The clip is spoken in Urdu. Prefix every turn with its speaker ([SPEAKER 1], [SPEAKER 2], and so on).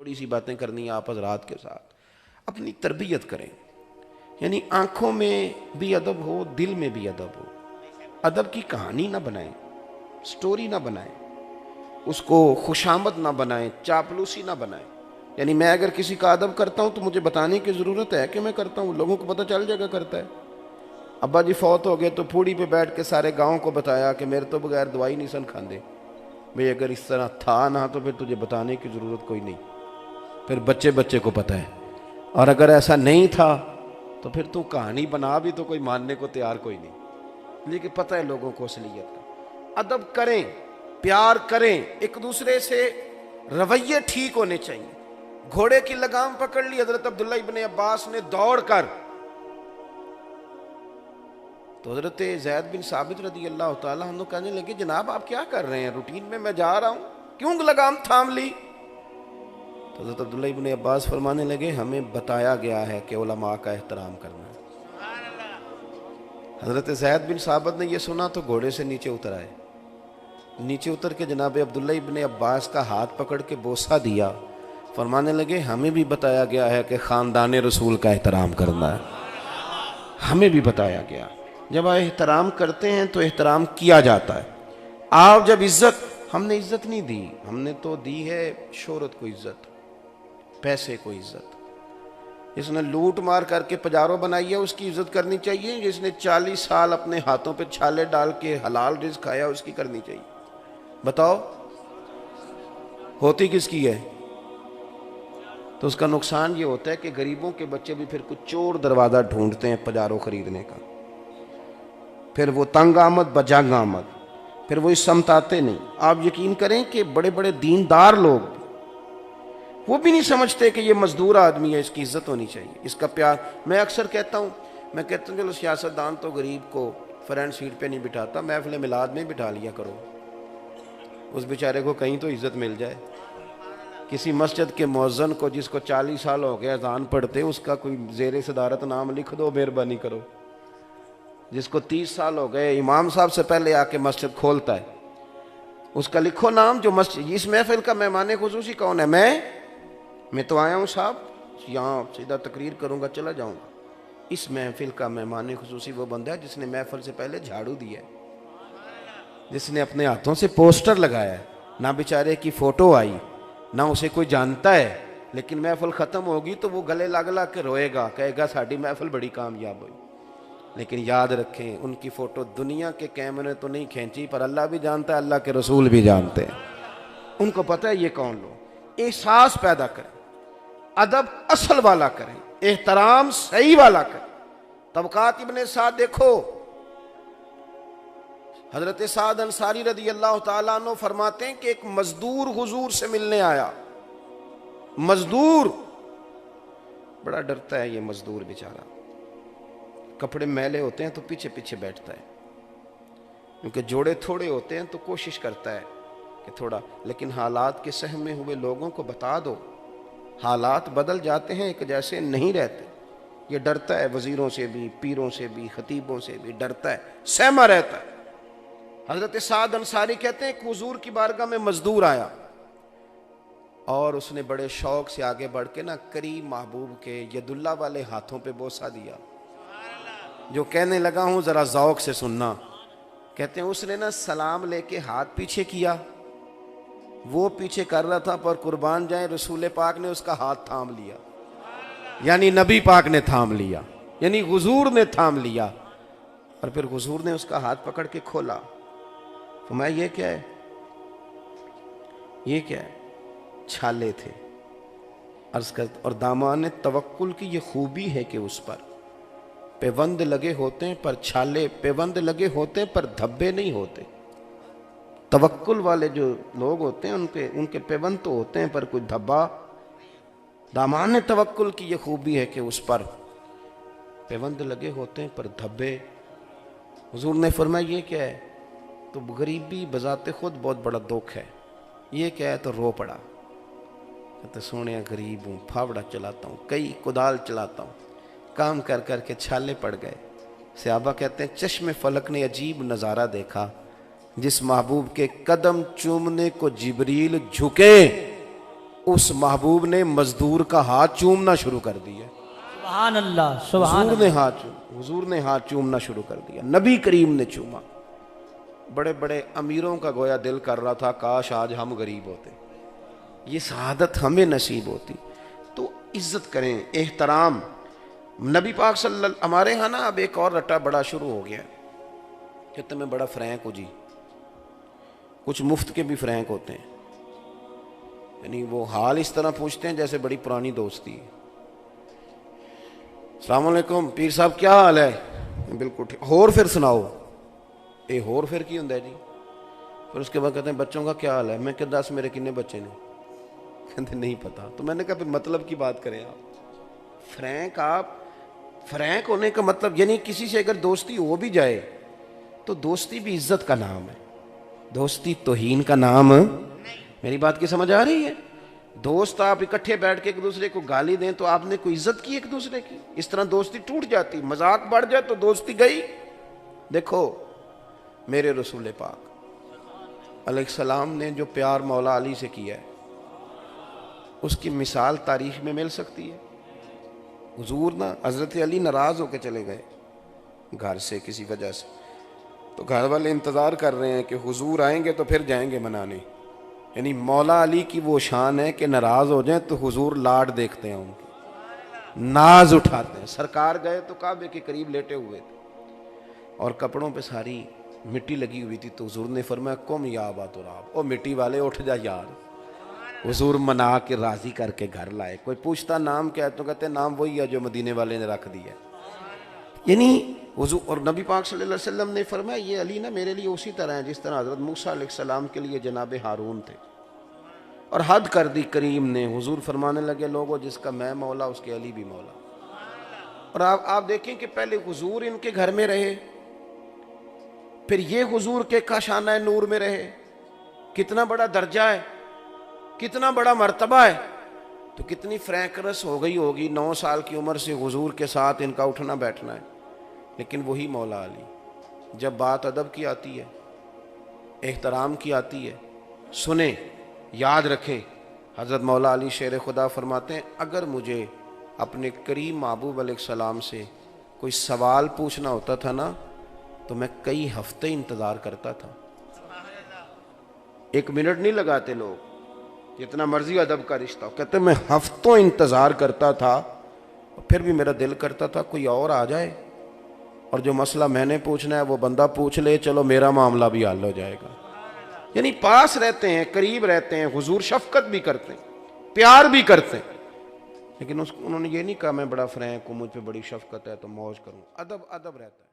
[SPEAKER 1] تھوڑی سی باتیں کرنی ہیں آپ حضرات کے ساتھ. اپنی تربیت کریں, یعنی آنکھوں میں بھی ادب ہو, دل میں بھی ادب ہو. ادب کی کہانی نہ بنائیں, سٹوری نہ بنائیں, اس کو خوشامد نہ بنائیں, چاپلوسی نہ بنائیں. یعنی میں اگر کسی کا ادب کرتا ہوں تو مجھے بتانے کی ضرورت ہے کہ میں کرتا ہوں, لوگوں کو پتہ چل جائے گا کرتا ہے. ابا جی فوت ہو گئے تو پھوڑی پہ بیٹھ کے سارے گاؤں کو بتایا کہ میرے تو بغیر دوائی نہیں سن کھاندے. بھئی اگر اس طرح تھا نہ تو پھر تجھے بتانے کی ضرورت کوئی نہیں, پھر بچے بچے کو پتہ ہے. اور اگر ایسا نہیں تھا تو پھر تو کہانی بنا بھی تو کوئی ماننے کو تیار کوئی نہیں, لیکن پتہ ہے لوگوں کو اصلیت کا. ادب کریں, پیار کریں, ایک دوسرے سے رویے ٹھیک ہونے چاہیے. گھوڑے کی لگام پکڑ لی حضرت عبداللہ ابن عباس نے دوڑ کر, تو حضرت زید بن ثابت رضی اللہ تعالیٰ عنہ کہنے لگے جناب آپ کیا کر رہے ہیں, روٹین میں جا رہا ہوں, کیوں لگام تھام لی؟ تو حضرت عبداللہ ابن عباس فرمانے لگے ہمیں بتایا گیا ہے کہ علماء کا احترام کرنا ہے. حضرت زید بن ثابت نے یہ سنا تو گھوڑے سے نیچے اتر آئے. نیچے اتر کے جناب عبداللہ ابن عباس کا ہاتھ پکڑ کے بوسہ دیا. فرمانے لگے ہمیں بھی بتایا گیا ہے کہ خاندان رسول کا احترام کرنا ہے, ہمیں بھی بتایا گیا. جب آپ احترام کرتے ہیں تو احترام کیا جاتا ہے. آپ جب عزت, ہم نے عزت نہیں دی, ہم نے تو دی ہے شہرت کو عزت, پیسے کو عزت. جس نے لوٹ مار کر کے پجاروں بنائی ہے اس کی عزت کرنی چاہیے, جس نے 40 سال اپنے ہاتھوں پہ چھالے ڈال کے حلال رزق کھایا اس کی کرنی چاہیے. بتاؤ ہوتی کس کی ہے؟ تو اس کا نقصان یہ ہوتا ہے کہ غریبوں کے بچے بھی پھر کچھ چور دروازہ ڈھونڈتے ہیں پجاروں خریدنے کا, پھر وہ تنگ آمد بجنگ آمد, پھر وہ اس سمت آتے نہیں. آپ یقین کریں کہ بڑے بڑے دیندار لوگ وہ بھی نہیں سمجھتے کہ یہ مزدور آدمی ہے, اس کی عزت ہونی چاہیے, اس کا پیار. میں اکثر کہتا ہوں چلو سیاستدان تو غریب کو فرنٹ سیٹ پہ نہیں بٹھاتا, محفل میلاد میں بٹھا لیا کرو, اس بیچارے کو کہیں تو عزت مل جائے. کسی مسجد کے مؤذن کو جس کو 40 سال ہو گئے اذان پڑھتے, اس کا کوئی زیر صدارت نام لکھ دو, مہربانی کرو. جس کو 30 سال ہو گئے امام صاحب سے پہلے آ کے مسجد کھولتا ہے, اس کا لکھو نام. جو مسجد, اس محفل کا مہمان خصوصی کون ہے؟ میں تو آیا ہوں صاحب, یہاں سیدھا تقریر کروں گا چلا جاؤں گا. اس محفل کا مہمان خصوصی وہ بندہ ہے جس نے محفل سے پہلے جھاڑو دیا ہے, جس نے اپنے ہاتھوں سے پوسٹر لگایا ہے. نہ بیچارے کی فوٹو آئی, نہ اسے کوئی جانتا ہے, لیکن محفل ختم ہوگی تو وہ گلے لگ لگ کے روئے گا, کہے گا ساڈی محفل بڑی کامیاب ہوئی. لیکن یاد رکھیں ان کی فوٹو دنیا کے کیمرے تو نہیں کھینچی, پر اللہ بھی جانتا ہے, اللہ کے رسول بھی جانتے ہیں, ان کو پتہ ہے یہ کون لوگ. احساس پیدا کریں, ادب اصل والا کریں, احترام صحیح والا کریں. طبقات ابن سعد دیکھو, حضرت سعد انصاری رضی اللہ تعالیٰ عنہ فرماتے ہیں کہ ایک مزدور حضور سے ملنے آیا. مزدور بڑا ڈرتا ہے, یہ مزدور بیچارہ, کپڑے میلے ہوتے ہیں تو پیچھے پیچھے بیٹھتا ہے, کیونکہ جوڑے تھوڑے ہوتے ہیں تو کوشش کرتا ہے کہ تھوڑا, لیکن حالات کے سہمے ہوئے لوگوں کو بتا دو, حالات بدل جاتے ہیں, ایک جیسے نہیں رہتے. یہ ڈرتا ہے وزیروں سے بھی, پیروں سے بھی, خطیبوں سے بھی ڈرتا ہے, سہما رہتا ہے. حضرت سعد انصاری کہتے ہیں کہ حضور کی بارگاہ میں مزدور آیا اور اس نے بڑے شوق سے آگے بڑھ کے کریم محبوب کے ید اللہ والے ہاتھوں پہ بوسہ دیا. جو کہنے لگا ہوں ذرا ذوق سے سننا. کہتے ہیں اس نے سلام لے کے ہاتھ پیچھے کیا, وہ پیچھے کر رہا تھا, پر قربان جائیں رسول پاک نے اس کا ہاتھ تھام لیا, یعنی نبی پاک نے تھام لیا, یعنی حضور نے تھام لیا. اور پھر حضور نے اس کا ہاتھ پکڑ کے کھولا. تو میں یہ کیا ہے, یہ کیا ہے؟ چھالے تھے. عرض کرتا, اور دامان توکل کی یہ خوبی ہے کہ اس پر پیوند لگے ہوتے ہیں پر چھالے, پیوند لگے ہوتے ہیں پر دھبے نہیں ہوتے. توکل والے جو لوگ ہوتے ہیں ان کے پیوند تو ہوتے ہیں پر کوئی دھبا. دامان توکل کی یہ خوبی ہے کہ اس پر پیوند لگے ہوتے ہیں پر دھبے. حضور نے فرمایا یہ کیا ہے؟ تو غریبی بذات خود بہت بڑا دکھ ہے. یہ کیا ہے؟ تو رو پڑا. کہتے سونے غریب ہوں, پھاوڑا چلاتا ہوں, کئی کدال چلاتا ہوں, کام کر کر کے چھالے پڑ گئے. صحابہ کہتے ہیں چشم فلک نے عجیب نظارہ دیکھا, جس محبوب کے قدم چومنے کو جبریل جھکے اس محبوب نے مزدور کا ہاتھ چومنا شروع کر دیا.
[SPEAKER 2] سبحان اللہ سبحان اللہ.
[SPEAKER 1] حضور نے ہاتھ چومنا شروع کر دیا. نبی کریم نے چوما. بڑے بڑے امیروں کا گویا دل کر رہا تھا کاش آج ہم غریب ہوتے, یہ سعادت ہمیں نصیب ہوتی. تو عزت کریں, احترام. نبی پاک صلی اللہ ہمارے ہاں نا اب ایک اور رٹا بڑا شروع ہو گیا کہ تمہیں بڑا فرینک ہو جی. کچھ مفت کے بھی فرینک ہوتے ہیں, یعنی وہ حال اس طرح پوچھتے ہیں جیسے بڑی پرانی دوستی ہے. السلام علیکم پیر صاحب کیا حال ہے؟ بالکل ٹھیک. ہور پھر سناؤ. اے ہور پھر کی ہوں جی؟ پھر اس کے بعد کہتے ہیں بچوں کا کیا حال ہے؟ میں کہ 10 میرے کنے بچے نے؟ کہتے نہیں پتا. تو میں نے کہا پھر مطلب کی بات کریں آپ. فرینک ہونے کا مطلب یعنی کسی سے اگر دوستی ہو بھی جائے تو دوستی بھی عزت کا نام ہے, دوستی توہین کا نام. میری بات کی سمجھ آ رہی ہے؟ دوست آپ اکٹھے بیٹھ کے ایک دوسرے کو گالی دیں تو آپ نے کوئی عزت کی ایک دوسرے کی, اس طرح دوستی ٹوٹ جاتی. مذاق بڑھ جائے تو دوستی گئی. دیکھو میرے رسول پاک علیہ السلام نے جو پیار مولا علی سے کیا ہے اس کی مثال تاریخ میں مل سکتی ہے. حضور نا حضرت علی ناراض ہو کے چلے گئے گھر سے کسی وجہ سے, تو گھر والے انتظار کر رہے ہیں کہ حضور آئیں گے تو پھر جائیں گے منانے. یعنی مولا علی کی وہ شان ہے کہ ناراض ہو جائیں تو حضور لاڈ دیکھتے ہیں, ان کے ناز اٹھاتے ہیں. سرکار گئے تو کعبے کے قریب لیٹے ہوئے تھے اور کپڑوں پہ ساری مٹی لگی ہوئی تھی, تو حضور نے فرمایا قم یا ابا تراب, او مٹی والے اٹھ جا یار. حضور منا کے راضی کر کے گھر لائے. کوئی پوچھتا نام کیا ہے تو کہتے ہیں نام وہی ہے جو مدینے والے نے رکھ دیا. یعنی حضور اور نبی پاک صلی اللہ علیہ وسلم نے فرمایا یہ علی نا میرے لیے اسی طرح ہے جس طرح حضرت موسیٰ علیہ السلام کے لیے جناب ہارون تھے. اور حد کر دی کریم نے. حضور فرمانے لگے لوگوں جس کا میں مولا اس کے علی بھی مولا. اور آپ دیکھیں کہ پہلے حضور ان کے گھر میں رہے, پھر یہ حضور کے کاشانہ نور میں رہے. کتنا بڑا درجہ ہے, کتنا بڑا مرتبہ ہے. تو کتنی فرینکنس ہو گئی ہوگی 9 سال کی عمر سے حضور کے ساتھ ان کا اٹھنا بیٹھنا ہے. لیکن وہی مولا علی جب بات ادب کی آتی ہے, احترام کی آتی ہے, سنیں یاد رکھیں. حضرت مولا علی شیر خدا فرماتے ہیں اگر مجھے اپنے کریم محبوب علیہ السلام سے کوئی سوال پوچھنا ہوتا تھا نا تو میں کئی ہفتے انتظار کرتا تھا. 1 منٹ نہیں لگاتے لوگ, جتنا مرضی ادب کا رشتہ ہو. کہتے میں ہفتوں انتظار کرتا تھا اور پھر بھی میرا دل کرتا تھا کوئی اور آ جائے اور جو مسئلہ میں نے پوچھنا ہے وہ بندہ پوچھ لے, چلو میرا معاملہ بھی حل ہو جائے گا. یعنی پاس رہتے ہیں, قریب رہتے ہیں. حضور شفقت بھی کرتے ہیں, پیار بھی کرتے ہیں, لیکن انہوں نے یہ نہیں کہا میں بڑا فرینک ہوں, مجھ پہ بڑی شفقت ہے تو موج کروں. ادب رہتا ہے.